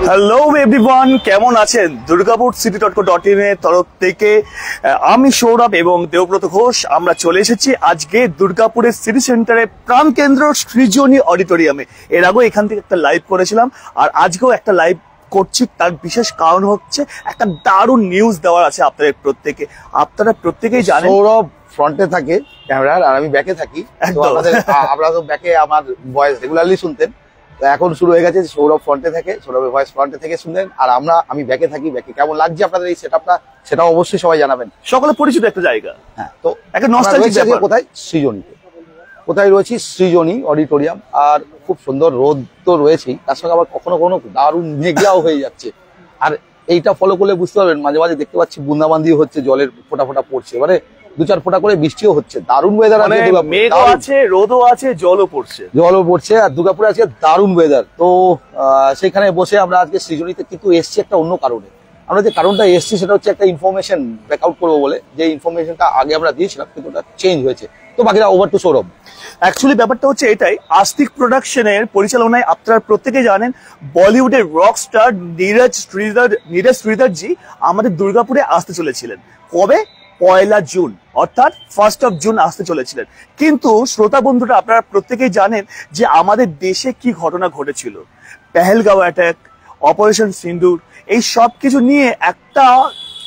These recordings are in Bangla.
হ্যালো এভরিওয়ান, কেমন আছেন? দুর্গাপুর city.co.in এর তরফ থেকে আমি সৌরভ এবং দেবব্রত ঘোষ আমরা চলে এসেছি আজকে দুর্গাপুরের সিটি সেন্টারের প্রাণকেন্দ্র সৃজনী অডিটোরিয়ামে। এর আগেও এখান থেকে একটা লাইভ করেছিলাম আর আজকেও একটা লাইভ করছি। তার বিশেষ কারণ হচ্ছে একটা দারুণ নিউজ দেওয়ার আছে আপনাদের প্রত্যেকে। আপনারা প্রত্যেকেই জানেন সৌরভ ফ্রন্টে থাকে ক্যামেরার আর আমি ব্যাকে থাকি। আপনারা তো ব্যাকে আমার ভয়েস রেগুলারলি শুনতেন, এখন শুরু হয়ে গেছে সৌরভ ফ্রন্টে থাকে, সৌরভের ভয়েস ফ্রন্টে থেকে শুনলেন, আর আমি ব্যাকে থাকি। ব্যাকে কেমন লাগছে আপনাদের এই সেটআপটা সেটা অবশ্যই সবাই জানাবেন। সকলে পরিচিত একটা জায়গা। হ্যাঁ, তো একটা নস্টালজিক ব্যাপার। কোথায়? সৃজনীতে। কোথায় রয়েছি? সৃজনী অডিটোরিয়াম। আর খুব সুন্দর রোদ তো রয়েছেই, তার সঙ্গে আবার কখনো কখনো দারুণ মেঘলাও হয়ে যাচ্ছে। আর এইটা ফলো করলে বুঝতে পারবেন, মাঝে মাঝে দেখতে পাচ্ছি বুন্দাবান্দি হচ্ছে, জলের ফোঁটা ফোঁটা পড়ছে, মানে 2-4 ফোঁটা করে বৃষ্টিও হচ্ছে। দারুণ ওয়েদার আছে, মেঘও আছে, রোদও আছে, জলও পড়ছে। আর দুর্গাপুরে আজকে দারুণ ওয়েদার। তো সেখানে বসে আমরা আজকে সৃজনীতে কিন্তু এসছি একটা অন্য কারণে। আমরা যে কারণটা এসছি সেটা হচ্ছে একটা ইনফরমেশন ব্যাকআউট করবো বলে, যে ইনফরমেশনটা আগে আমরা দিয়েছিলাম কিন্তু ওটা চেঞ্জ হয়েছে। তো বাকিটা ওভার টু সৌরভ। অ্যাকচুয়ালি ব্যাপারটা হচ্ছে এটাই, আস্তিক প্রোডাকশনের পরিচালনায় আপনারা প্রত্যেকে জানেন বলিউডের রক স্টার নীরজ শ্রীধর জি আমাদের দুর্গাপুরে আসতে চলেছিলেন। কবে? 1 জুন, অর্থাৎ 1 জুন আসতে চলেছিলেন। কিন্তু শ্রোতা বন্ধুরা আপনারা প্রত্যেকেই জানেন যে আমাদের দেশে কি ঘটনা ঘটেছিল। পেহেলগাঁও অ্যাটাক, অপারেশন সিন্দুর, এই সব কিছু নিয়ে একটা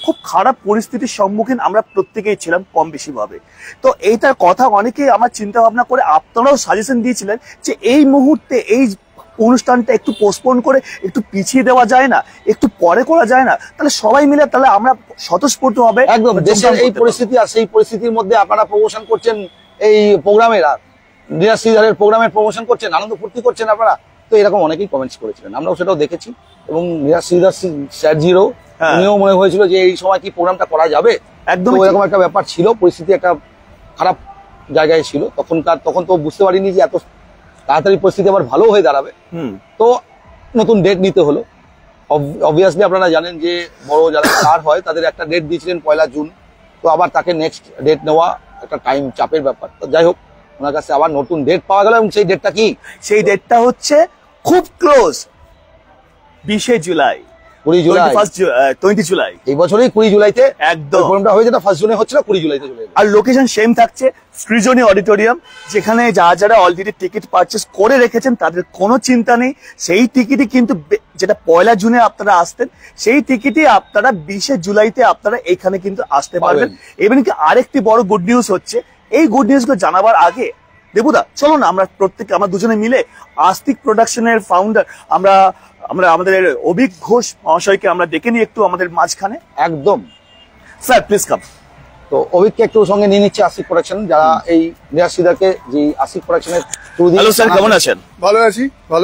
খুব খারাপ পরিস্থিতির সম্মুখীন আমরা প্রত্যেকেই ছিলাম কম বেশি ভাবে। তো এইটার কথা অনেকেই আমার চিন্তা ভাবনা করে আপনারাও সাজেশন দিয়েছিলেন যে এই মুহূর্তে এই অনুষ্ঠানটা একটু পোস্টপোন করে একটু পিছিয়ে দেওয়া যায় না, একটু পরে করা যায় না, তাহলে সবাই মিলে তাহলে আমরা স্বতঃস্ফূর্ত হবে। একদম দেশের এই পরিস্থিতি, আর সেই পরিস্থিতির মধ্যে আপনারা প্রমোশন করছেন এই প্রোগ্রামের, নীরজ শ্রীধরের প্রোগ্রামের প্রমোশন করছেন, আনন্দ ফুর্তি করছেন আপনারা। তো এরকম অনেকেই কমেন্টস করেছিলেন, আমরাও সেটাও দেখেছি। এবং নীরজ শ্রীধর স্যারজিরও উনিও মনে হয়েছিল যে এই সময় কি প্রোগ্রামটা করা যাবে। একদম এরকম একটা ব্যাপার ছিল, পরিস্থিতি একটা খারাপ জায়গায় ছিল তখন তো বুঝতে পারিনি যে এত তাড়াতাড়ি পরিস্থিতি আবার ভালো হয়ে দাঁড়াবে। তো নতুন ডেট নিতে হলো। অবভিয়াসলি আপনারা জানেন যে বড় যারা স্টার হয় তাদের একটা ডেট দিয়েছিলেন 1 জুন। তো আবার তাকে নেক্সট ডেট নেওয়া একটা টাইম চাপের ব্যাপার। তো যাই হোক, ওনার কাছে আবার নতুন ডেট পাওয়া গেল। এবং সেই ডেটটা কি? সেই ডেটটা হচ্ছে খুব ক্লোজ, 20 জুলাই, 20 জুলাই, 20 জুলাই এই বছরই 20 জুলাইতে একদম প্রোগ্রামটা হয়েছে। 1 জুনে হচ্ছিল, 20 জুলাইতে চলে গেল। আর লোকেশন সেম থাকছে, সৃজনী অডিটোরিয়াম, যেখানে যারা অলরেডি টিকিট পারচেস করে রেখেছেন তাদের কোনো চিন্তা নেই। সেই টিকিটই কিন্তু যেটা 1 জুনে আপনারা আসতেন, সেই টিকিটই আপনারা 20 জুলাইতে আপনারা এখানে কিন্তু আসতে পারবেন। এবং কি আরেকটি বড় গুড নিউজ হচ্ছে, এই গুড নিউজ গুলো জানাবার আগে দেবুদা চলো না আমরা প্রত্যেকে, আমরা দুজনে মিলে আস্তিক প্রোডাকশনের ফাউন্ডার আমরা আমাদের অভিক ঘোষ মহাশয়কে আমরা ডেকে নিই একটু আমাদের মাঝখানে। একদম স্যার প্লিজ কাম। তো অভিককে একটু সঙ্গে নিয়ে নিচ্ছে আস্তিক প্রোডাকশন, যারা এই নীরজ শ্রীধরকে যে আস্তিক প্রোডাকশনের থ্রু দিয়ে। হ্যালো স্যার, কেমন আছেন? ভালো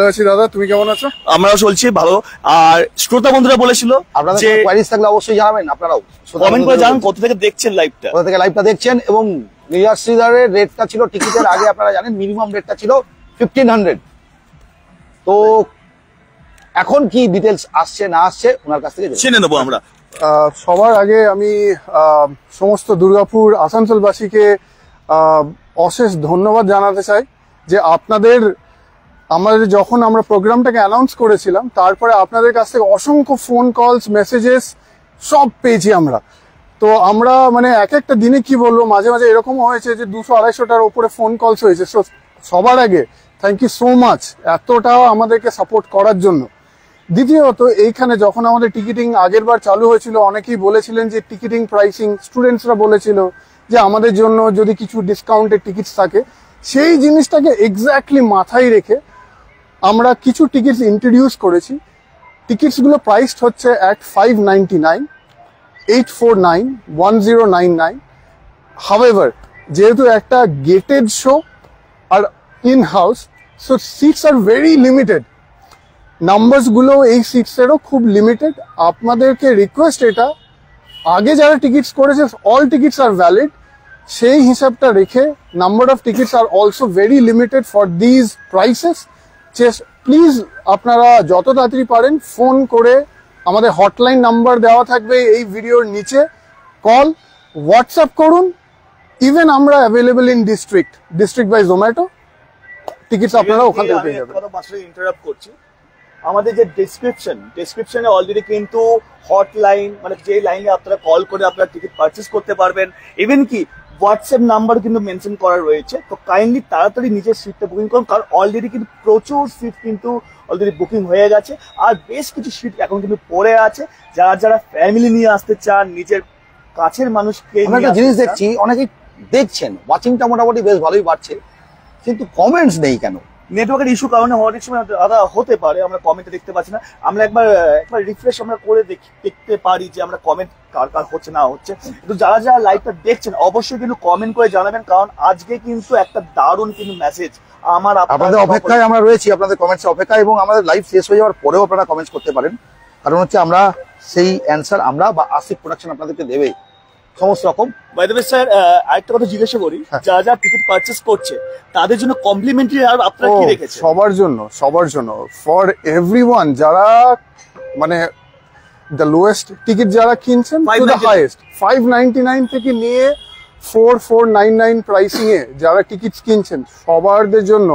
আছি দাদা, তুমি কেমন আছো? আমরাও চলছি ভালো। আর শ্রোতা বন্ধুরা বলেছিল আপনাদের কোয়ারিজ থাকলে অবশ্যই জানাবেন, আপনারাও কমেন্ট করে জানান কোথা থেকে দেখছেন লাইভটা, কোথা থেকে লাইভটা দেখছেন। এবং নীরজ শ্রীধরের রেটটা ছিল টিকিটের আগে আপনারা জানেন মিনিমাম রেটটা ছিল 1500। তো এখন কি ডিটেলস আসছে না আসছে ওনার কাছ থেকে জেনে নেবো আমরা। সবার আগে আমি সমস্ত দুর্গাপুর আসানসোলবাসীকে অশেষ ধন্যবাদ জানাতে চাই যে আমাদের যখন আমরা প্রোগ্রামটাকে অ্যানাউন্স করেছিলাম তারপরে আপনাদের কাছ থেকে অসংখ্য ফোন কলস, মেসেজেস সব পেয়েছি আমরা। তো আমরা মানে একটা দিনে কি বলবো, মাঝে মাঝে এরকম হয়েছে যে 200-250টার উপরে ফোন কলস হয়েছে। সবার আগে থ্যাংক ইউ সো মাচ এতটাও আমাদেরকে সাপোর্ট করার জন্য। দ্বিতীয়ত, এইখানে যখন আমাদের টিকিটিং আগের বার চালু হয়েছিল অনেকেই বলেছিলেন যে টিকিটিং প্রাইসিং, স্টুডেন্টসরা বলেছিল যে আমাদের জন্য যদি কিছু ডিসকাউন্টেড টিকিটস থাকে, সেই জিনিসটাকে এক্স্যাক্টলি মাথায় রেখে আমরা কিছু টিকিটস ইন্ট্রোডিউস করেছি। টিকিটসগুলো প্রাইসড হচ্ছে at 599, 849, 1099। হাউএভার যেহেতু একটা গেটেড শো আর in house, so seats are very limited, numbers গুলো এই সিটসেরও খুব লিমিটেড। আপনাদেরকে রিকোয়েস্ট, এটা আগে যারা টিকিটস করেছে অল টিকিটস আর ভ্যালিড, সেই হিসাবটা রেখে number of tickets are also very limited for these prices. Please আপনারা যত তাড়াতাড়ি পারেন ফোন করে, আমাদের হটলাইন নাম্বার দেওয়া থাকবে এই ভিডিওর নিচে, কল, হোয়াটসঅ্যাপ করুন। ইভেন আমরা available in District by Zomato. Tickets আপনারা ওখান থেকে পেয়ে যাবেন। ইন্টারাপ্ট করছি, আমাদের যে ডেসক্রিপশনে অলরেডি কিন্তু হটলাইন, মানে যে লাইনে আপনারা কল করে আপনারা টিকিট পারচেস করতে পারবেন, ইভেন কি হোয়াটসঅ্যাপ নাম্বার কিন্তু মেনশন করা রয়েছে। তো কাইন্ডলি তাড়াতাড়ি নিজের সিটটা বুকিং করুন, কারণ অলরেডি কিন্তু প্রচুর সিট কিন্তু অলরেডি বুকিং হয়ে গেছে, আর বেশ কিছু সিট এখন কিন্তু পড়ে আছে। যারা যারা ফ্যামিলি নিয়ে আসতে চান, নিজের কাছের মানুষকে আমরা একটা জিনিস দেখছি, অনেকেই দেখছেন ওয়াচিংটা মোটামুটি বেশ ভালোই বাড়ছে, কিন্তু কমেন্টস নেই কেন? নেটওয়ার্কের ইস্যু কারণে অনেক সময় আদা হতে পারে, আমরা কমেন্টে দেখতে পাচ্ছি না। আমরা একবার রিফ্রেশ আমরা করে দেখতে পারি যে আমরা কমেন্ট কার কার হচ্ছে না হচ্ছে। কিন্তু যারা যারা লাইভটা দেখছেন অবশ্যই কিন্তু কমেন্ট করে জানাবেন, কারণ আজকে কিন্তু একটা দারুণ কিন্তু মেসেজ আপনাদের অপেক্ষায় আমরা রয়েছি, আপনাদের কমেন্টস অপেক্ষায়, এবং আমাদের লাইভ শেষ হয়ে যাওয়ার পরেও আপনারা কমেন্টস করতে পারেন। কারণ হচ্ছে আমরা সেই অ্যান্সার আমরা বা আশিক প্রোডাকশন আপনাদেরকে দেবে সমস্ত রকম। বাই দ্য ওয়ে স্যার, আরেকটা কথা জিজ্ঞাসা করি, যারা যারা টিকিট পারচেস করছে তাদের জন্য কমপ্লিমেন্টারি আর আপনারা কি রেখেছেন? সবার জন্য ফর এভরিওয়ান, যারা মানে দ্য লোয়েস্ট টিকিট যারা কিনছেন টু দ্য হাইয়েস্ট 599 থেকে নিয়ে 4499 প্রাইসিং এ যারা টিকিট কিনছেন সবারদের জন্য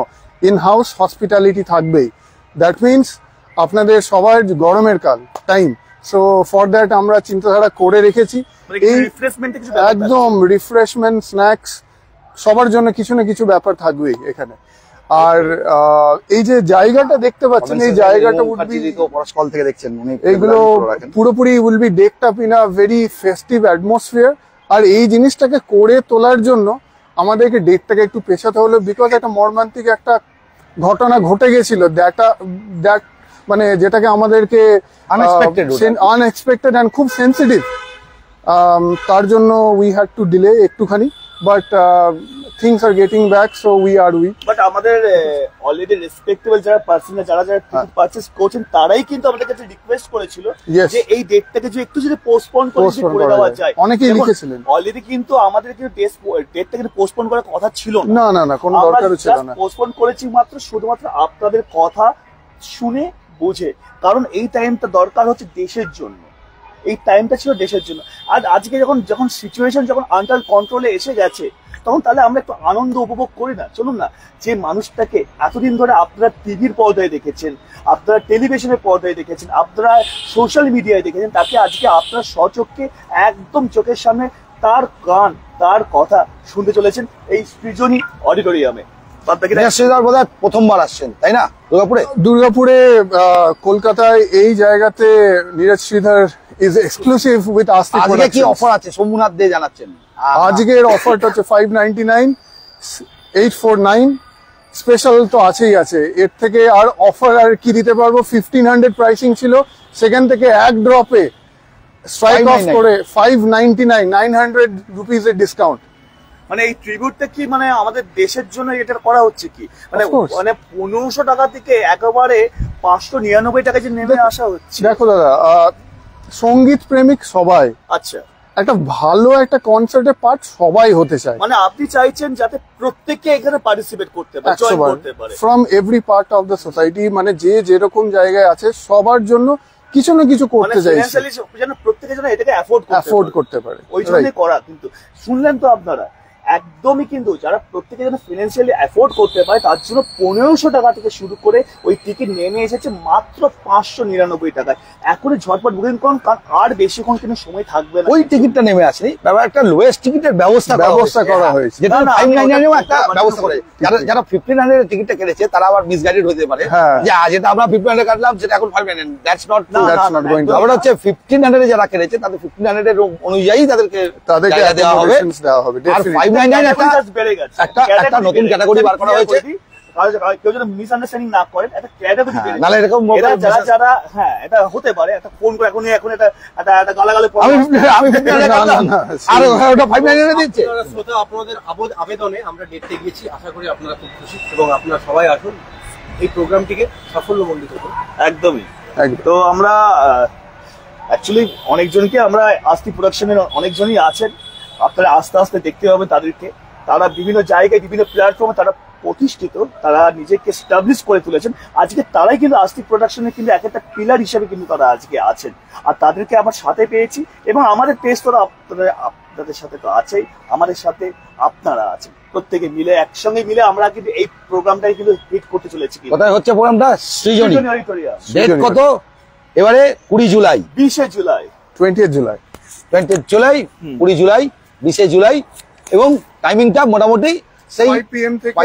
ইন হাউস হসপিটালিটি থাকবেই। দ্যাট মিনস আপনাদের সবার গরমের কাল টাইম, সো ফর দ্যাট আমরা চিন্তাধারা করে রেখেছি। একদম রিফ্রেশমেন্ট, স্ন্যাক্স, সবার জন্য কিছু না কিছু ব্যাপার থাকবেই এখানে। আর এই যে জায়গাটা দেখতে পাচ্ছেন, এই জায়গাটা থেকে দেখছেন, এইগুলো পুরোপুরি will be decked up in a very festive atmosphere. আর এই জিনিসটাকে করে তোলার জন্য আমাদেরকে ডেটটাকে একটু পেছাতে হলো, বিকজ একটা মর্মান্তিক একটা ঘটনা ঘটে গেছিল, দ্যাট মানে যেটাকে আমাদেরকে আনএক্সপেক্টেড অ্যান্ড খুব সেন্সিটিভ, তার জন্য উই হ্যাড টু ডিলে একটুখানি, but things are getting back, so we are but আমাদের অলরেডি রেসপেক্টেবল যারা পার্সন, যারা যারা টিকিট পারচেস করছেন তারাই কিন্তু আমাদের কাছে রিকোয়েস্ট করেছিল যে এই ডেটটাকে যে একটু যদি পোস্টপোন করে দেওয়া যায়। অনেকেই লিখেছিলেন অলরেডি, কিন্তু আমাদের কিন্তু ডেটটা কিন্তু পোস্টপোন করার কথা ছিল না, কোনো দরকার ছিল না। পোস্টপোন করেছি শুধুমাত্র আপনাদের কথা শুনে বুঝে, কারণ এই টাইমটা দরকার হচ্ছে দেশের জন্য, এই টাইমটা ছিল দেশের জন্য। আর আজকে যখন সিচুয়েশন যখন আন্ডার কন্ট্রোলে এসে গেছে, তখন তাহলে আমরা একটু আনন্দ উপভোগ করি না? চলুন না, যে মানুষটাকে এতদিন ধরে আপনারা টিভির পর্দায় দেখেছেন, আপনারা টেলিভিশনের পর্দায় দেখেছেন, আপনারা সোশ্যাল মিডিয়ায় দেখেছেন, তাকে আজকে আপনার স্বচক্ষে একদম চোখের সামনে তার গান, তার কথা শুনতে চলেছেন এই সৃজনী অডিটোরিয়ামে। প্রথমবার আসছেন তাই না দুর্গাপুরে? কলকাতায় এই জায়গাতে Neeraj Shridhar is exclusive with Astik. আজকে কি অফার আছে সোমনাথ দিয়ে জানাচ্ছেন? আজকের অফারটা হচ্ছে 599, 849 স্পেশাল তো আছেই আছে। এর থেকে আর অফার আর কি দিতে পারবো? 1500 প্রাইসিং ছিল, সেখান থেকে এক ড্রপে স্ট্রাইক অফ করে 599, 900 রুপিস এর ডিসকাউন্ট। মানে এই ট্রিবিউটটা কি মানে আমাদের দেশের জন্য এটা করা হচ্ছে কি? মানে 1500 টাকা থেকে একেবারে 599 টাকা যে নেমে আসা হচ্ছে। দেখো দাদা, সঙ্গীত প্রেমিক সবাই, আচ্ছা, একটা ভালো একটা কনসার্টে পার্ট সবাই হতে চায়। মানে আপনি চাইছেন যাতে প্রত্যেককে এখানে পার্টিসিপেট করতে পারে, জয়েন করতে পারে from every part of the society, মানে যে যেরকম জায়গায় আছে সবার জন্য কিছু না কিছু করতে চাইছে, যেন প্রত্যেকে যেন এটাকে অ্যাফোর্ড করতে পারে। ওই জন্যই করা। কিন্তু শুনলেন তো আপনারা, একদমই কিন্তু যারা প্রত্যেকে যেন ফিনান্সিয়ালি অ্যাফোর্ড করতে পারে তার জন্য 1500 টাকা থেকে শুরু করে ওই টিকিট নেমে এসেছে মাত্র 599 টাকায়। এখনই ঝটপট বুকিং করুন, কারণ আর বেশিক্ষণ কিন্তু সময় থাকবে না। ওই টিকিটটা নেমে আসেনি, একটা লোয়েস্ট টিকিটের ব্যবস্থা করা হয়েছে, যেটা 599 একটা ব্যবস্থা করে। যারা 1500 টিকিটটা কেটেছে তারা আবার মিসগাইডেড হতে পারে যে যেটা আমরা 1500 কাটলাম সেটা এখন 599। That's not going to. আমরা হচ্ছে 1500 যারা কেটেছে তাদের 1500 এর অনুযায়ী তাদেরকে দেওয়া হবে। আর 599 একটা নতুন ক্যাটাগরি বার করা হয়েছে, কেউ যেন মিসআন্ডারস্ট্যান্ডিং না করেন। একটা ক্যাটাগরি নালে এরকম যারা হ্যাঁ, এটা হতে পারে একটা ফোন করে এখন এটা গালাগালে আমি আর ওটা 599 দিচ্ছে। শ্রোতা, আপনাদের আবেদনে আমরা ডেটে গিয়েছি, আশা করি আপনারা খুব খুশি এবং আপনারা সবাই আসুন এই প্রোগ্রামটিকে সাফল্যমণ্ডিত করুন। একদমই। তো আমরা অ্যাকচুয়ালি অনেকজনকে আমরা আস্তিক প্রোডাকশনের অনেকজনই আছেন, আপনারা আস্তে আস্তে দেখতে হবে তাদেরকে। তারা বিভিন্ন জায়গায় বিভিন্ন প্ল্যাটফর্মে তারা প্রতিষ্ঠিত, তারা নিজেকে এস্টাবলিশ করে তুলেছেন। আজকে তারাই কিন্তু আস্তিক প্রোডাকশনের কিন্তু এক একটা পিলার হিসেবে কিন্তু তারা আজকে আছেন, আর তাদেরকে আমার সাথে পেয়েছি এবং আমাদের টেস্ট তারা আপনাদের সাথে তো আছেই, আমাদের সাথে আপনারা আছেন, প্রত্যেকে মিলে একসঙ্গে মিলে আমরা কিন্তু এই প্রোগ্রামটাই কিন্তু হিট করতে চলেছি। কোথায় হচ্ছে প্রোগ্রামটা? সৃজনী। অডিটোরিয়াম। ডেট কত এবারে? 20 জুলাই, 20 জুলাই, 20th জুলাই, 20 জুলাই, 20 জুলাই, 20 জুলাই। এবং টাইমিংটা মোটামুটি সেই 5 PM থেকে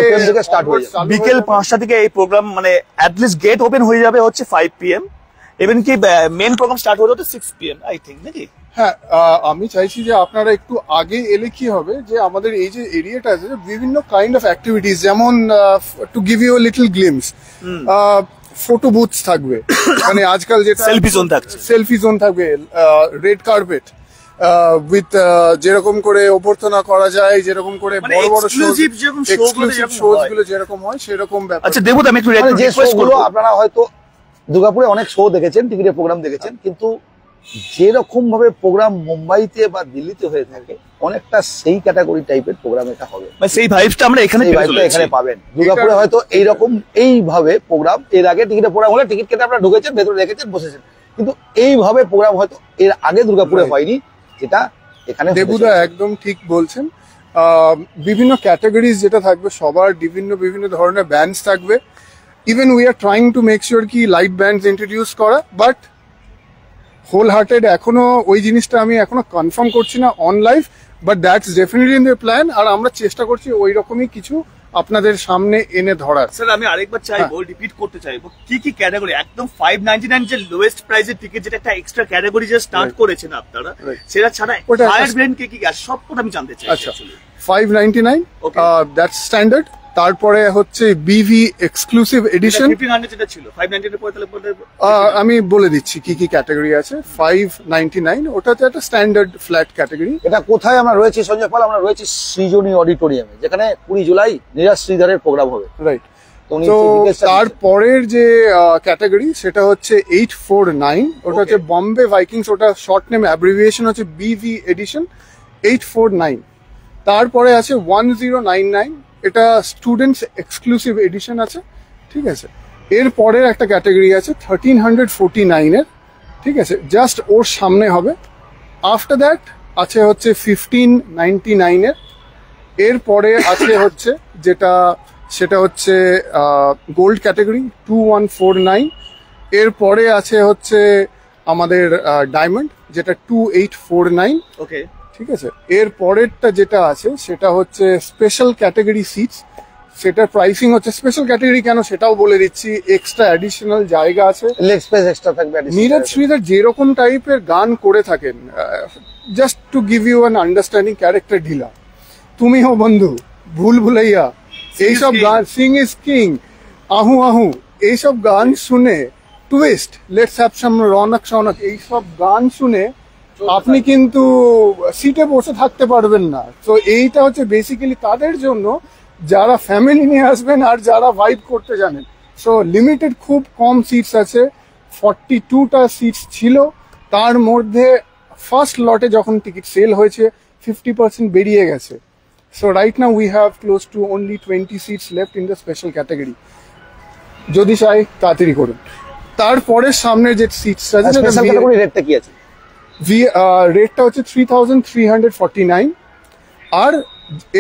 স্টার্ট হয়ে যাবে। বিকেল 5টা থেকে এই প্রোগ্রাম মানে অ্যাটলিস্ট গেট ওপেন হয়ে যাবে হচ্ছে 5 PM, ইভেন কি মেন প্রোগ্রাম স্টার্ট হতে হতে 6 PM আই থিঙ্ক, নাকি? হ্যাঁ, আমি চাইছি যে আপনারা একটু আগে এলে কি হবে, যে আমাদের এই যে এরিয়াটা আছে বিভিন্ন কাইন্ড অফ অ্যাক্টিভিটিস, যেমন to give you little glimpse, photo booths থাকবে, মানে আজকাল যেটা সেলফি জোন থাকছে, সেলফি জোন থাকবে, রেড কার্পেট উইথ যেরকম করে অভ্যর্থনা করা যায়, যেরকম করে মানে বড় বড় exclusive যেরকম show গুলো যেরকম শোজ হয়। গুলো যেরকম হয় সেরকম ব্যাপার। আচ্ছা দেবুদা, আমি একটু মানে যে রিকোয়েস্ট শোগুলো করব, আপনারা হয়তো দুর্গাপুরে অনেক শো দেখেছেন, টিভিতে প্রোগ্রাম দেখেছেন, কিন্তু যেরকম ভাবে প্রোগ্রাম মুম্বাইতে বা দিল্লিতে হয়ে থাকে অনেকটা সেই ক্যাটাগরি টাইপের প্রোগ্রাম এটা হবে। মানে সেই ভাইবসটা আমরা এখানে এই পেতে ভাইবটা চলেছি। এখানে পাবেন। দুর্গাপুরে হয়তো এইরকম এইভাবে প্রোগ্রাম এর আগে টিকিটে প্রোগ্রাম হলে টিকিট কেটে আপনারা ঢুকেছেন, ভেতরে রেখেছেন, বসেছেন, কিন্তু এইভাবে প্রোগ্রাম হয়তো এর আগে দুর্গাপুরে হয়নি, যেটা এখানে দেবুদা একদম ঠিক বলছেন। বিভিন্ন ক্যাটাগরিজ যেটা থাকবে, সবার বিভিন্ন বিভিন্ন ধরনের ব্যান্ডস থাকবে। Even we are trying to make sure কি লাইট ব্যান্ডস ইন্ট্রোডিউস করা, বাট হোল হার্টেড এখনো ওই জিনিসটা আমি এখনো কনফার্ম করছি না on live, but that's definitely in the plan. আর আমরা চেষ্টা করছি ওই রকমই কিছু আপনাদের সামনে এনে ধরার। স্যার আমি আরেকবার চাইবো, রিপিট করতে চাইবো, কি কি ক্যাটাগরি একদম 599 যে লোয়েস্ট প্রাইসের টিকিট, যেটা একটা এক্সট্রা ক্যাটাগরি যে স্টার্ট করেছেন আপনারা, সেটা ছাড়া ওটা হায়ার ব্র্যান্ড কি কি আছে সবটা আমি জানতে চাই। আচ্ছা, 599 Okay. That's standard. তারপরে হচ্ছে বিভি এক্সক্লুসিভ এডিশন, 1500 যেটা ছিল 599 এর পরে তাহলে বলতে আমি বলে দিচ্ছি কি কি ক্যাটাগরি আছে। 599 ওটাতে একটা স্ট্যান্ডার্ড ফ্ল্যাট ক্যাটাগরি। এটা কোথায় আমরা রয়েছি সঞ্জয় পাল? আমরা রয়েছি সৃজনী অডিটোরিয়ামে, যেখানে 20 জুলাই নীরাজ শ্রীধরের প্রোগ্রাম হবে। রাইট। তো উনি তো details টা দিচ্ছেন। তারপরের যে ক্যাটাগরি সেটা হচ্ছে 849, ওটা হচ্ছে বম্বে ভাইকিংস, ওটা শর্ট নেম অ্যাব্রিভিয়েশন হচ্ছে বিভি এডিশন 849। তারপরে আছে 1099, এটা স্টুডেন্টস এক্সক্লুসিভ এডিশন আছে, ঠিক আছে। এর পরের একটা ক্যাটাগরি আছে 1349 এর, ঠিক আছে, জাস্ট ওর সামনে হবে। আফটার দ্যাট আছে হচ্ছে 1599 এর। এর পরে আছে হচ্ছে যেটা সেটা হচ্ছে গোল্ড ক্যাটাগরি 2149। এর পরে আছে হচ্ছে আমাদের ডায়মন্ড, যেটা 2849, ওকে। ঠিক আছে। এর পরেরটা যেটা আছে সেটা হচ্ছে স্পেশাল ক্যাটাগরি সিটস, সেটার প্রাইসিং হচ্ছে স্পেশাল ক্যাটাগরি কেন সেটাও বলে দিচ্ছি, এক্সট্রা অ্যাডিশনাল জায়গা আছে। লেগ স্পেস এক্সট্রা থাকবে। নীরজ শ্রীধর যেরকম টাইপের গান করে থাকেন, just to give you an understanding, character ঢিলা, তুমি হো বন্ধু, ভুল ভুলাইয়া, এইসব গান, সিং ইজ কিং, আহু আহু, এইসব গান শুনে, টুইস্ট, লেটস হ্যাভ সাম রনক শনক, এইসব গান শুনে আপনি কিন্তু সিটে বসে থাকতে পারবেন না। তো এইটা হচ্ছে বেসিক্যালি তাদের জন্য যারা ফ্যামিলি নিয়ে আসবেন আর যারা ভাইব করতে জানেন। সো লিমিটেড, খুব কম সিটস আছে, 42টা সিটস ছিল, তার মধ্যে ফার্স্ট লটে যখন টিকিট সেল হয়েছে 50% বেরিয়ে গেছে। So right now we have close to only 20 seats left in the special category. যদি চাই তাড়াতাড়ি করুন। তারপরের সামনে যে সিটস আছে স্পেশাল ক্যাটাগরি রেটটা কি আছে? রেটটা হচ্ছে 3349। আর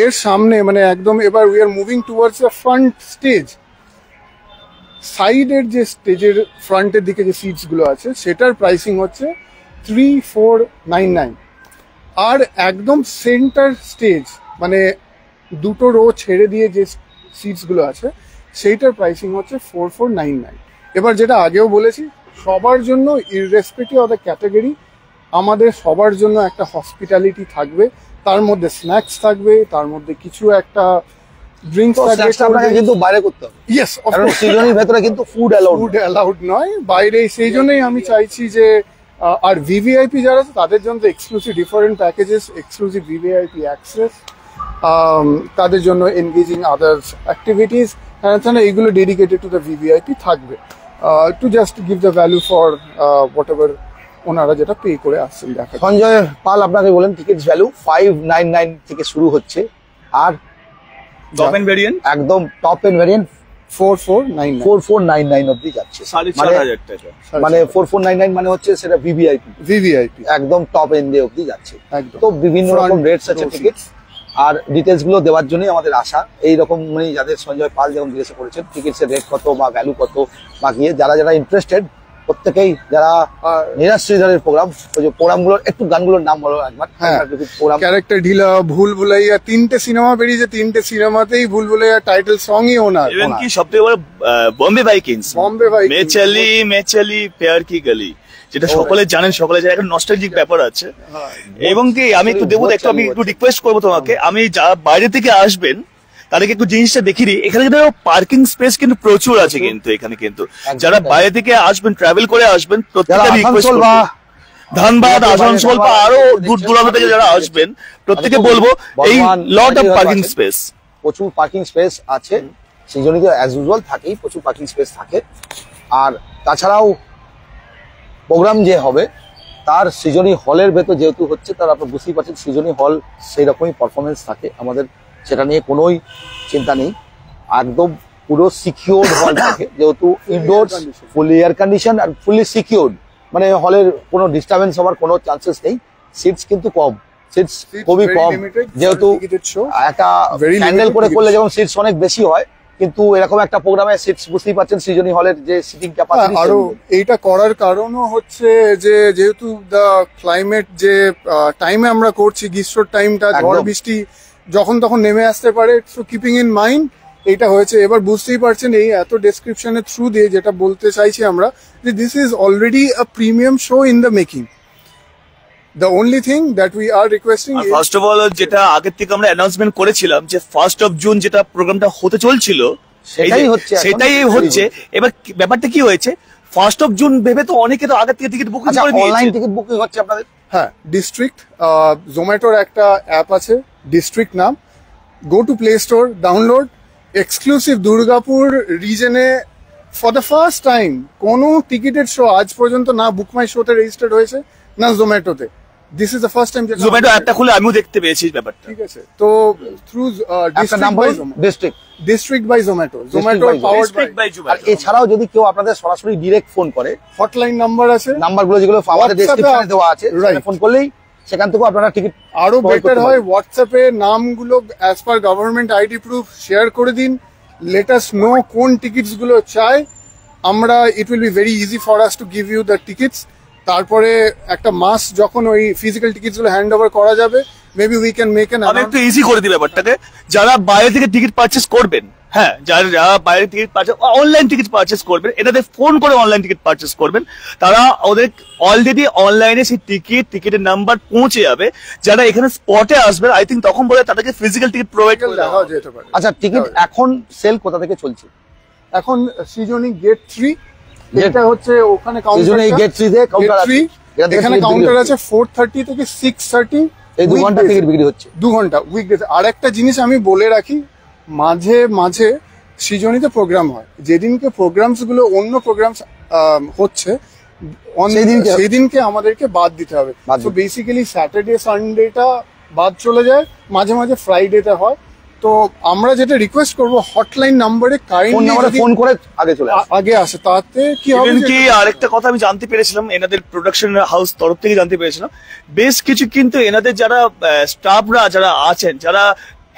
এর সামনে মানে একদম এবার we are moving towards the front stage, সাইডের যে স্টেজের ফ্রন্টের দিকে যে সিটস গুলো আছে সেটার প্রাইসিং হচ্ছে 3499। আর একদম সেন্টার স্টেজ মানে দুটো রো ছেড়ে দিয়ে যে সিটস গুলো আছে সেইটার প্রাইসিং হচ্ছে 4499। এবার যেটা আগেও বলেছি, সবার জন্য ইররেসপেক্টিভ অফ দ্য ক্যাটাগরি আমাদের সবার জন্য একটা হসপিটালিটি থাকবে, তার মধ্যে স্ন্যাক্স থাকবে, তার মধ্যে কিছু একটা ড্রিঙ্কস থাকবে, কিন্তু বাইরে করতে হবে। ইয়েস, কারণ সৃজনীর ভেতরে কিন্তু ফুড অ্যালাউড নয় বাইরে। সেই জন্যই আমি চাইছি যে আর ভিভিআইপি যারা আছে তাদের জন্য exclusive different packages, exclusive VVIP access, তাদের জন্য এনগেজিং আদার্স অ্যাক্টিভিটিস, এইগুলো ডেডিকেটেড টু দ্য ভিভিআইপি থাকবে, to just give the value for whatever ওনারা যেটা পে করে আসছেন। দেখা সঞ্জয় পাল আপনাকে বলেন টিকিট ভ্যালু 599 থেকে শুরু হচ্ছে, আর টপ এন্ড ভেরিয়েন্ট একদম টপ এন্ড ভেরিয়েন্ট 4499 4499 অব্দি যাচ্ছে। 4,500 টাকা। মানে 4499 মানে হচ্ছে সেটা ভিভিআইপি ভিভিআইপি একদম টপ এন্ডে অব্দি যাচ্ছে। একদম। তো বিভিন্ন রকম রেটস আছে টিকিট, আর ডিটেলস গুলো দেওয়ার জন্যই আমাদের আশা। এইরকম মানে যাদের সঞ্জয় পাল যেমন জিজ্ঞাসা করেছেন টিকিটস এর রেট কত বা ভ্যালু কত, বা গিয়ে যারা ইন্টারেস্টেড প্রত্যেকেই, যারা নীরাজ শ্রীধরের প্রোগ্রামগুলোর একটু গানগুলোর নাম বলো একবার। প্রোগ্রাম ক্যারেক্টার ঢিলা, ভুল ভুলাইয়া, 3টে সিনেমা বেরিয়েছে, 3টে সিনেমাতেই ভুল ভুলাইয়া টাইটেল সঙ্গই ওনার। ইভেন কি সবথেকে বড় বম্বে ভাইকিংস, মে চলি প্যার কি গলি, যেটা সকলে জানেন, একটা নস্টালজিক ব্যাপার আছে। এবং কি আমি একটু দেবো, আমি একটু রিকোয়েস্ট করবো তোমাকে, আমি যারা বাইরে থেকে আসবেন তাদেরকে একটু জিনিসটা দেখিয়ে দিই। এখানে কিন্তু পার্কিং স্পেস কিন্তু প্রচুর আছে, কিন্তু এখানে কিন্তু যারা বাইরে থেকে আসবেন, ট্রাভেল করে আসবেন, প্রত্যেকটা রিকোয়েস্ট করবো, ধানবাদ, আসানসোল বা আরো দূর দূরান্ত থেকে যারা আসবেন প্রত্যেকে বলবো এই লট অফ পার্কিং স্পেস, প্রচুর পার্কিং স্পেস আছে। সেই জন্য তো অ্যাজ ইউজুয়াল থাকেই, প্রচুর পার্কিং স্পেস থাকে। আর তাছাড়াও প্রোগ্রাম যে হবে তার সৃজনী হলের ভেতর যেহেতু হচ্ছে, তার আপনার বুঝতেই পারছেন সৃজনী হল সেই রকমই পারফরমেন্স থাকে আমাদের, সেটা নিয়ে কোনোই চিন্তা নেই। একদম পুরো সিকিউরড হল থাকে, যেহেতু ইনডোরস, ফুলি এয়ার কন্ডিশন আর ফুলি সিকিউরড, মানে হলের কোনো ডিস্টারবেন্স হওয়ার কোনো চান্সেস নেই। সিটস কিন্তু কম, সিটস খুবই কম, যেহেতু একটা হ্যান্ডেল করে করলে যেমন সিটস অনেক বেশি হয়, কিন্তু এরকম একটা প্রোগ্রামে সিটস বুঝতেই পারছেন সৃজনী হলের যে সিটিং ক্যাপাসিটি। আরো এইটা করার কারণও হচ্ছে যে যেহেতু দা ক্লাইমেট যে টাইমে আমরা করছি, গ্রীষ্মের টাইমটা, ঝড় বৃষ্টি যখন তখন নেমে আসতে পারে, সো কিপিং ইন মাইন্ড এইটা হয়েছে। এবার বুঝতেই পারছেন এই এত ডেসক্রিপশনের থ্রু দিয়ে যেটা বলতে চাইছি আমরা, যে this is already a premium show in the making. The only thing that we are requesting is, first of all যেটা আগের থেকে আমরা অ্যানাউন্সমেন্ট করেছিলাম যে 1st of June যেটা প্রোগ্রামটা হতে চলছিল সেটাই হচ্ছে। এবার ব্যাপারটা কি হয়েছে, 1st of June ভেবে তো অনেকে তো আগের থেকে টিকিট বুকিং করে দিয়েছে। অনলাইন টিকিট বুকিং হচ্ছে আপনাদের? হ্যাঁ, ডিস্ট্রিক্ট জোম্যাটোর একটা অ্যাপ আছে, ডিস্ট্রিক্ট নাম, go to play store, download. Exclusive Durgapur রিজনে ফর দ্য ফার্স্ট টাইম কোনো টিকিটের শো আজ পর্যন্ত না বুক মাই শোতে রেজিস্টার্ড হয়েছে না জোম্যাটোতে। This is the first time Zomato অ্যাপটা খুলে আমিও দেখতে পেয়েছি ব্যাপারটা। ঠিক আছে, তো থ্রু ডিস্ট্রিক্ট বাই জোম্যাটো, আর এছাড়াও যদি কেউ আপনাদের সরাসরি ডিরেক্ট ফোন করে, হটলাইন নাম্বার আছে, নাম্বারগুলো যেগুলো আমাদের ডেসক্রিপশনে দেওয়া আছে, ফোন করলেই সেখান থেকে আপনারা টিকিট। আরো বেটার হয় হোয়াটসঅ্যাপে নামগুলো as per government ID proof share করে দিন, লেট আস নো কোন টিকিটস গুলো চাই আমরা, it will be very easy for us to give you the tickets. তারপরে একটা মাস যখন ওই ফিজিক্যাল টিকিটস গুলো হ্যান্ড ওভার করা যাবে, মেবি উই ক্যান মেক আমি একটু ইজি করে দিই ব্যাপারটাকে। যারা বাইরে থেকে টিকিট পারচেস করবেন, হ্যাঁ, যারা বাইরে ticket purchase, online ticket purchase করবেন, এটাতে ফোন করে অনলাইন টিকিট পারচেস করবেন, তারা ওদের অলরেডি অনলাইনে সেই টিকিটের নাম্বার পৌঁছে যাবে। যারা এখানে স্পটে আসবেন, আই থিঙ্ক তখন বলে তাদেরকে ফিজিক্যাল টিকিট প্রোভাইড করে দেওয়া যেতে পারে। আচ্ছা, টিকিট এখন সেল কোথা থেকে চলছে? এখন সৃজনী গেট 3, এটা হচ্ছে ওখানে কাউন্টার, গেট 3 তে কাউন্টার আছে, এখানে কাউন্টার আছে 4:30 থেকে 6:30, এই 2 ঘন্টা টিকিট বিক্রি হচ্ছে, 2 ঘন্টা উইকডেজ। আর একটা জিনিস আমি বলে রাখি, মাঝে মাঝে সৃজনীতে প্রোগ্রাম হয়, যেদিনকে প্রোগ্রামস গুলো অন্য প্রোগ্রামস হচ্ছে সেদিনকে আমাদেরকে বাদ দিতে হবে। তো বেসিক্যালি স্যাটারডে সানডেটা বাদ চলে যায়, মাঝে মাঝে ফ্রাইডেতে হয়। তো আমরা যেটা রিকোয়েস্ট করবো, হটলাইন নাম্বারে কাইন্ডলি ফোন করে আগে আসে, তাতে কি হবে। কি আরেকটা কথা আমি জানতে পেরেছিলাম, এনাদের প্রোডাকশন হাউস তরফ থেকে জানতে পেরেছিলাম, বেশ কিছু কিন্তু এনাদের যারা স্টাফরা যারা আছেন, যারা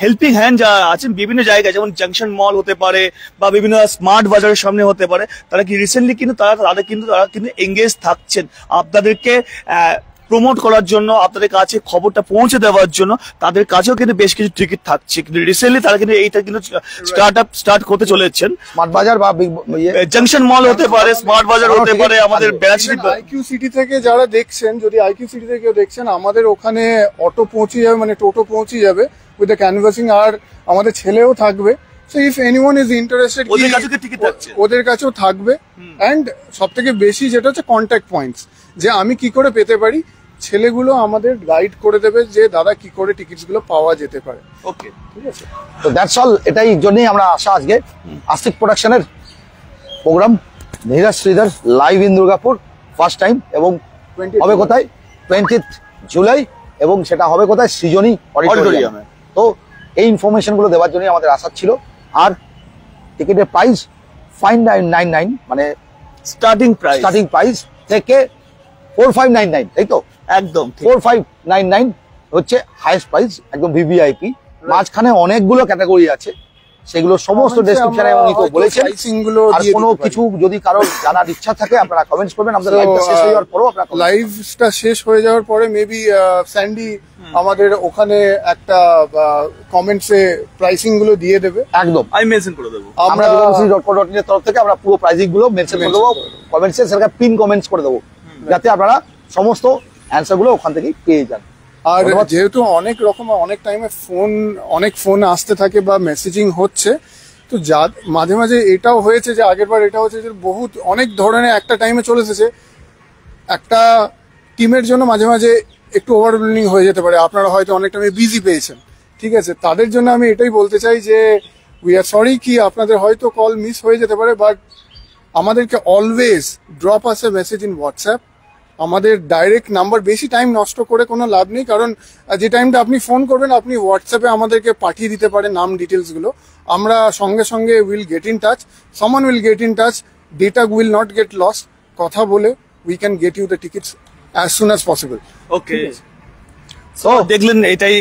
হেল্পিং হ্যান্ড যারা আছেন বিভিন্ন জায়গায়, যেমন জাংশন মল হতে পারে বা বিভিন্ন স্মার্ট বাজারের সামনে হতে পারে, তারা কি রিসেন্টলি কিন্তু তারা কিন্তু এঙ্গেজ থাকছেন আপনাদেরকে প্রমোট করার জন্য, আপনাদের কাছে খবরটা পৌঁছে দেওয়ার জন্য। তাদের কাছেও কিন্তু বেশ কিছু টিকিট থাকছে, কিন্তু রিসেন্টলি তারা কিন্তু এইটা কিন্তু স্টার্ট করতে চলেছেন। স্মার্ট বাজার বা জাংশন মল হতে পারে, স্মার্ট বাজার হতে পারে, আমাদের আইকিউ সিটি থেকে যারা দেখছেন, যদি আইকিউ সিটি থেকে কেউ দেখছেন, আমাদের ওখানে অটো পৌঁছে যাবে, মানে টোটো পৌঁছে যাবে উইথ দ্য ক্যানভাসিং, আর আমাদের ছেলেও থাকবে। So if anyone is interested, ওদের কাছেও থাকবে। অ্যান্ড সব থেকে বেশি যেটা হচ্ছে কন্ট্যাক্ট পয়েন্টস, যে আমি কি করে পেতে পারি, ছেলেগুলো আমাদের গাইড করে দেবে যে দাদা কি করে টিকিটস গুলো পাওয়া যেতে পারে। ওকে, ঠিক আছে, তো দ্যাটস অল। এটাই জন্যই আমরা আসা আজকে আস্তিক প্রোডাকশনের programme Neeraj Sridhar live in Durgapur first time, এবং হবে কোথায় 20th জুলাই, এবং সেটা হবে কোথায় সৃজনী অডিটোরিয়ামে। তো এই ইনফরমেশন গুলো দেওয়ার জন্য আমাদের আশা ছিল। আর টিকিটের প্রাইস 5999 মানে স্টার্টিং প্রাইস থেকে 4599, তাই তো? একদম 4599 হচ্ছে হাইয়েস্ট প্রাইস, একদম ভিভিআইপি। মাঝখানে অনেকগুলো ক্যাটাগরি আছে, সেগুলো সমস্ত ডেসক্রিপশনে উনি তো বলেছেন। আর কোনো কিছু যদি কারোর জানার ইচ্ছা থাকে আপনারা কমেন্টস করবেন। আমাদের লাইভটা শেষ হয়ে যাওয়ার পরেও আপনারা লাইভটা শেষ হয়ে যাওয়ার পরে মেবি স্যান্ডি আমাদের ওখানে একটা কমেন্টসে প্রাইসিং গুলো দিয়ে দেবে। একদম আমি মেনশন করে দেবো। আমরা dugapuri.co.in এর তরফ থেকে আমরা পুরো প্রাইসিং গুলো মেনশন করে দেবো কমেন্টসে, সেটা পিন কমেন্টস করে দেবো, যাতে আপনারা সমস্ত অ্যান্সার গুলো ওখান থেকেই পেয়ে যান। আর যেহেতু অনেক টাইমে অনেক ফোন আসতে থাকে বা মেসেজিং হচ্ছে, তো মাঝে মাঝে এটাও হয়েছে যে আগের বার এটা হচ্ছে যে অনেক ধরনের একটা টাইমে চলে এসেছে, একটা টিমের জন্য মাঝে মাঝে একটু ওভারওয়েলমিং হয়ে যেতে পারে। আপনারা হয়তো অনেক টাইমে বিজি পেয়েছেন, ঠিক আছে, তাদের জন্য আমি এটাই বলতে চাই যে উই আর সরি কি আপনাদের হয়তো কল মিস হয়ে যেতে পারে, বাট আমাদেরকে always drop us A message in WhatsApp. আমাদের ডাইরেক্ট নাম্বার, বেশি টাইম নষ্ট করে কোনো লাভ নেই, কারণ যে টাইমটা আপনি ফোন করবেন আপনি হোয়াটসঅ্যাপে আমাদেরকে পাঠিয়ে দিতে পারেন নাম ডিটেলস গুলো, আমরা সঙ্গে সঙ্গে will get in touch, someone will get in touch, data will not get loss, কথা বলে we can get you the tickets as soon as possible. Okay, তো দেখলেন এটাই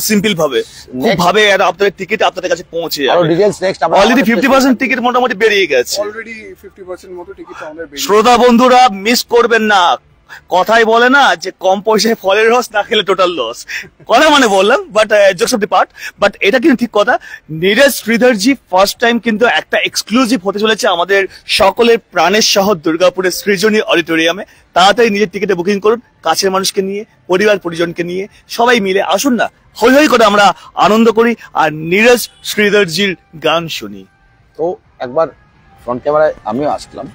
সিম্পল ভাবে খুব ভাবে আপনাদের টিকিট আপনাদের কাছে পৌঁছে যাবে। আরো ডিটেইলস নেক্সট আমরা অলরেডি 50% টিকিট মোটামুটি বেরিয়ে গেছে, অলরেডি 50% মতো টিকিট আমাদের বেরিয়ে। শ্রোতা বন্ধুরা মিস করবেন না, কথাই বলে না যে কম পয়সায় ফলের রস না খেলে টোটাল লস, কথা মানে বললাম, but jokes of the part, but এটা কিন্তু ঠিক কথা। নীরজ শ্রীধরজি ফার্স্ট টাইম কিন্তু একটা এক্সক্লুসিভ হতে চলেছে আমাদের সকলের প্রাণের শহর দুর্গাপুরের সৃজনী অডিটোরিয়ামে। তাড়াতাড়ি নিজের টিকিটে বুকিং করুন, কাছের মানুষকে নিয়ে, পরিবার পরিজনকে নিয়ে সবাই মিলে আসুন না, হই হই করে আমরা আনন্দ করি আর নীরজ শ্রীধরজির গান শুনি। তো একবার ফ্রন্ট ক্যামেরায় আমিও আসলাম,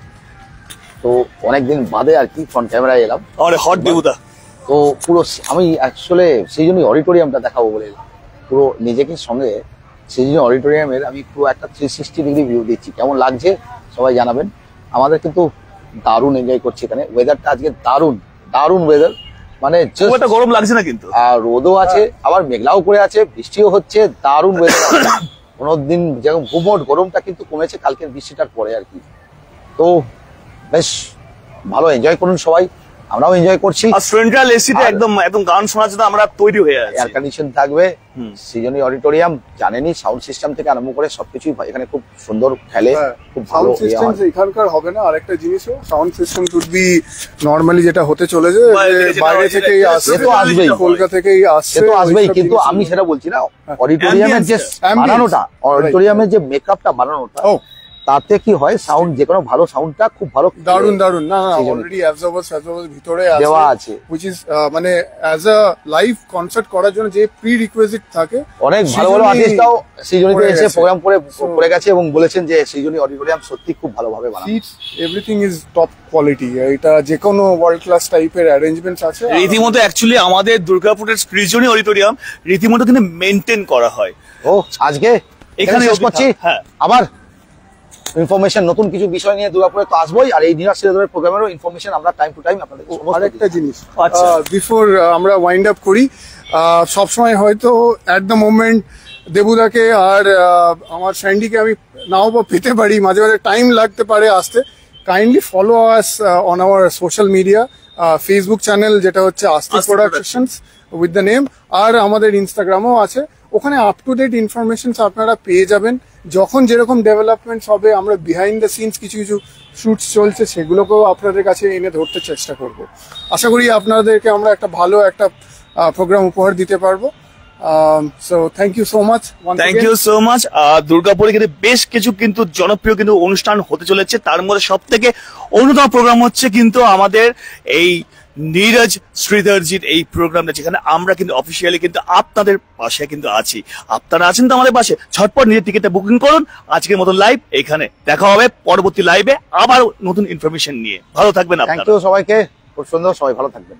তো অনেকদিন বাদে আর কি ফ্রন্ট ক্যামেরায় এলাম। আরে হট দেবুদা, তো পুরো আমি আসলে সেই জন্যই অডিটোরিয়ামটা দেখাবো বলে এলাম, পুরো নিজেকে সঙ্গে সেই জন্য অডিটোরিয়ামের আমি পুরো একটা 360 ডিগ্রি ভিউ দিচ্ছি। কেমন লাগছে সবাই জানাবেন। আমাদের কিন্তু দারুণ এনজয় করছি এখানে, ওয়েদারটা আজকে দারুণ ওয়েদার, মানে গরম লাগছে না কিন্তু, আর রোদও আছে, আবার মেঘলাও করে আছে, বৃষ্টিও হচ্ছে, দারুণ ওয়েদার। কোনোদিন যেমন গুমোট গরমটা কিন্তু কমেছে কালকের বৃষ্টিটার পরে আর কি। তো বেশ ভালো এনজয় করুন সবাই, আমরাও এনজয় করছি। আর সেন্ট্রাল এসিতে একদম গান শোনার জন্য আমরা তৈরি হয়ে আছি। এয়ার কন্ডিশন থাকবে, সৃজনী অডিটোরিয়াম জানেনই, সাউন্ড সিস্টেম থেকে আরম্ভ করে সবকিছুই এখানে খুব সুন্দর খেলে, খুব ভালো। সাউন্ড সিস্টেম এখানকার হবে না, আরেকটা জিনিসও sound system should be normally যেটা হতে চলেছে বাইরে থেকেই আসছে, তো আসবেই, কলকাতা থেকেই আসছে, তো আসবেই। কিন্তু আমি সেটা বলছি না, অডিটোরিয়ামের যে বানানোটা, অডিটোরিয়ামের যে মেকআপটা বানানোটা, তাতে কি হয় সাউন্ড, যে কোনো ভালো সাউন্ডটা খুব ভালো, দারুন না অলরেডি অ্যাবজর্ভার্স ভিতরে দেওয়া আছে, which is মানে অ্যাজ আ লাইভ কনসার্ট করার জন্য যে প্রি রিকোয়েজিট থাকে, অনেক ভালো আর্টিস্টরাও সৃজনীতে এসে প্রোগ্রাম করে গেছে এবং বলেছেন যে সৃজনী অডিটোরিয়াম সত্যি খুব ভালোভাবে বানানো, এভরিথিং ইজ টপ কোয়ালিটি, এটা যে কোনো ওয়ার্ল্ড ক্লাস টাইপের অ্যারেঞ্জমেন্টস আছে। রীতিমতো অ্যাকচুয়ালি আমাদের দুর্গাপুরের সৃজনী অডিটোরিয়াম রীতিমতো কিন্তু মেইনটেইন করা হয়। ও আজকে এখানে শেষ করছি, আবার ইনফরমেশন নতুন কিছু বিষয় নিয়ে দুর্গাপুরে তো আসবোই, আর এই নীরজ শ্রীধরের প্রোগ্রামেরও ইনফরমেশন আমরা টাইম টু টাইম আপনাদের। আরেকটা জিনিস বিফোর আমরা ওয়াইন্ড আপ করি, সবসময় হয়তো অ্যাট দ্য মোমেন্ট দেবুদাকে আর আমার স্যান্ডিকে আমি নাও বা পেতে পারি, মাঝে মাঝে টাইম লাগতে পারে আসতে। Kindly follow us on our social media, Facebook channel যেটা হচ্ছে আস্তিক প্রোডাকশনস উইথ দ্য নেম, আর আমাদের ইনস্টাগ্রামও আছে, ওখানে আপ টু ডেট ইনফরমেশন আপনারা পেয়ে যাবেন। যখন যেরকম ডেভেলপমেন্টস হবে, আমরা বিহাইন্ড দ্য সিনস কিছু শুটস চলছে সেগুলোকেও আপনাদের কাছে এনে ধরতে চেষ্টা করব। আশা করি আপনাদেরকে আমরা একটা ভালো একটা প্রোগ্রাম উপহার দিতে পারবো। So thank you so much, thank you so much. দুর্গাপুরে কিন্তু বেশ কিছু কিন্তু জনপ্রিয় কিন্তু অনুষ্ঠান হতে চলেছে, তার মধ্যে সব থেকে অন্যতম প্রোগ্রাম হচ্ছে কিন্তু আমাদের এই নীরজ শ্রীধরজির এই প্রোগ্রামটা, যেখানে আমরা কিন্তু অফিসিয়ালি কিন্তু আপনাদের পাশে কিন্তু আছি। আপনারা আছেন তো আমাদের পাশে, ঝটপট নিজের টিকিটটা বুকিং করুন। আজকের মতো লাইভ এখানে দেখা হবে, পরবর্তী লাইভে আবার নতুন ইনফরমেশন নিয়ে। ভালো থাকবেন আপনারা। থ্যাংক ইউ সবাইকে, খুব সুন্দর, সবাই ভালো থাকবেন।